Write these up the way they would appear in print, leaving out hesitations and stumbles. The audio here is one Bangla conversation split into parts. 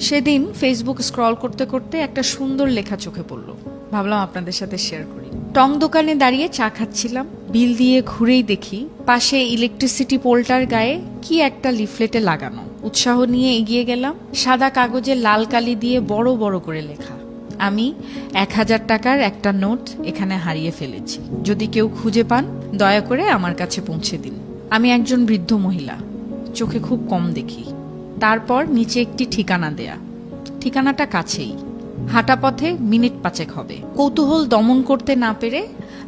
সেদিন ফেসবুক স্ক্রল করতে করতে একটা সুন্দর লেখা চোখে পড়ল, ভাবলাম আপনাদের সাথে শেয়ার করি। টং দোকানে দাঁড়িয়ে চা খাচ্ছিলাম, বিল দিয়ে ঘুরেই দেখি পাশে ইলেকট্রিসিটি পোলটার গায়ে কি একটা লিফলেটে লাগানো। উৎসাহ নিয়ে এগিয়ে গেলাম। সাদা কাগজে লাল কালি দিয়ে বড় বড় করে লেখা, আমি 1000 টাকার একটা নোট এখানে হারিয়ে ফেলেছি, যদি কেউ খুঁজে পান দয়া করে আমার কাছে পৌঁছে দিন। আমি একজন বৃদ্ধ মহিলা, চোখে খুব কম দেখি। তারপর নিচে একটি ঠিকানা দেয়া, ঠিকানাটা কাছেই, হাঁটা পথে মিনিট 5 হবে। কৌতূহল দমন করতে না পেরে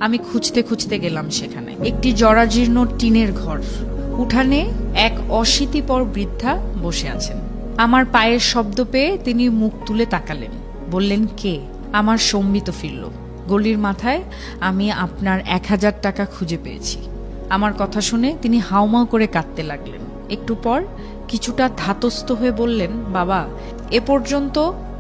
আমি খুঁজতে খুঁজতে গেলাম সেখানে। একটি জরাজীর্ণ টিনের ঘর, উঠানে এক অশীতিপর বৃদ্ধা বসে আছেন। আমার পায়ের শব্দ পেয়ে তিনি মুখ তুলে তাকালেন, বললেন কে? আমার সম্বিত ফিরল। গলির মাথায় আমি আপনার 1000 টাকা খুঁজে পেয়েছি। আমার কথা শুনে তিনি হাউমাউ করে কাঁদতে লাগলেন। একটু পর কিছুটা ধাতস্থ হয়ে বললেন, বাবা, এ পর্যন্ত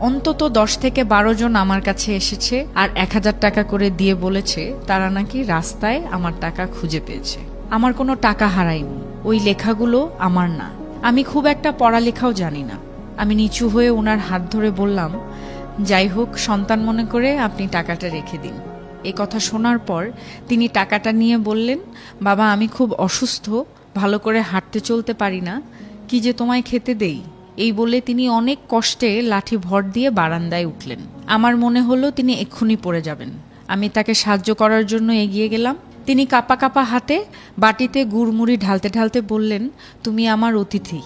অন্তত 10 থেকে 12 জন আমার কাছে এসেছে আর 1000 টাকা করে দিয়ে বলেছে তারা নাকি রাস্তায় আমার টাকা খুঁজে পেয়েছে। আমার কোনো টাকা হারায়নি, ওই লেখাগুলো আমার না। আমি খুব একটা পড়ালেখাও জানি না। আমি নিচু হয়ে ওনার হাত ধরে বললাম, যাই হোক, সন্তান মনে করে আপনি টাকাটা রেখে দিন। এই কথা শোনার পর তিনি টাকাটা নিয়ে বললেন, বাবা, আমি খুব অসুস্থ, ভালো করে হাঁটতে চলতে পারি না, কি যে তোমায় খেতে দেই। এই বলে তিনি অনেক কষ্টে লাঠি ভর দিয়ে বারান্দায় উঠলেন। আমার মনে হলো তিনি এক্ষুনি পড়ে যাবেন। আমি তাকে সাহায্য করার জন্য এগিয়ে গেলাম। তিনি কাঁপা কাঁপা হাতে বাটিতে গুড়মুড়ি ঢালতে ঢালতে বললেন, তুমি আমার অতিথি,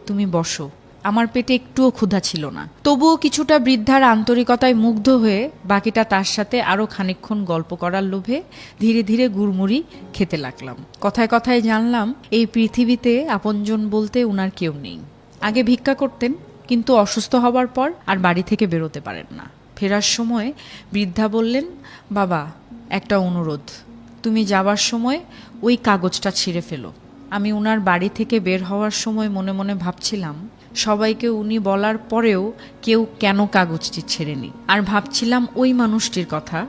তুমি বসো। আমার পেটে একটুও ক্ষুধা ছিল না, তবুও কিছুটা বৃদ্ধার আন্তরিকতায় মুগ্ধ হয়ে বাকিটা তার সাথে আরো খানিকক্ষণ গল্প করার লোভে ধীরে ধীরে গুড়মুড়ি খেতে লাগলাম। কথায় কথায় জানলাম এই পৃথিবীতে আপনজন বলতে উনার কেউ নেই। আগে ভিক্ষা করতেন, কিন্তু অসুস্থ হবার পর আর বাড়ি থেকে বেরোতে পারেন না। ফেরার সময় বৃদ্ধা বললেন, বাবা, একটা অনুরোধ, তুমি যাবার সময় ওই কাগজটা ছিঁড়ে ফেলো। আমি উনার বাড়ি থেকে বের হওয়ার সময় মনে মনে ভাবছিলাম, সবাইকে উনি বলার পরেও কেউ কেন কাগজটি ছেড়েনি। আর ভাবছিলাম ওই মানুষটির কথা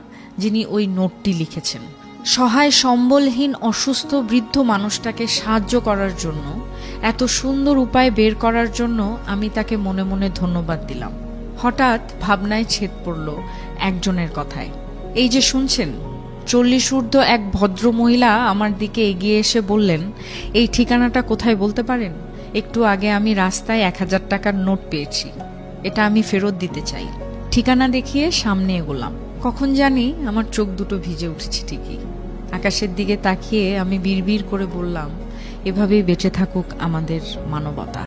যিনি ওই নোটটি লিখেছেন। সহায় সম্বলহীন অসুস্থ বৃদ্ধ মানুষটাকে সাহায্য করার জন্য, এত সুন্দর উপায় বের করার জন্য আমি তাকে মনে মনে ধন্যবাদ দিলাম। হঠাৎ ভাবনায় ছেদ পড়ল একজনের কথায়। এই যে শুনছেন, 40 ঊর্ধ্ব এক ভদ্র মহিলা আমার দিকে এগিয়ে এসে বললেন, এই ঠিকানাটা কোথায় বলতে পারেন? একটু আগে আমি রাস্তায় 1000 টাকার নোট পেয়েছি, এটা আমি ফেরত দিতে চাই। ঠিকানা দেখিয়ে সামনে এগোলাম। কখন জানি আমার চোখ দুটো ভিজে উঠেছে ঠিকই। আকাশের দিকে তাকিয়ে আমি বিড়বিড় করে বললাম, এভাবেই বেঁচে থাকুক আমাদের মানবতা।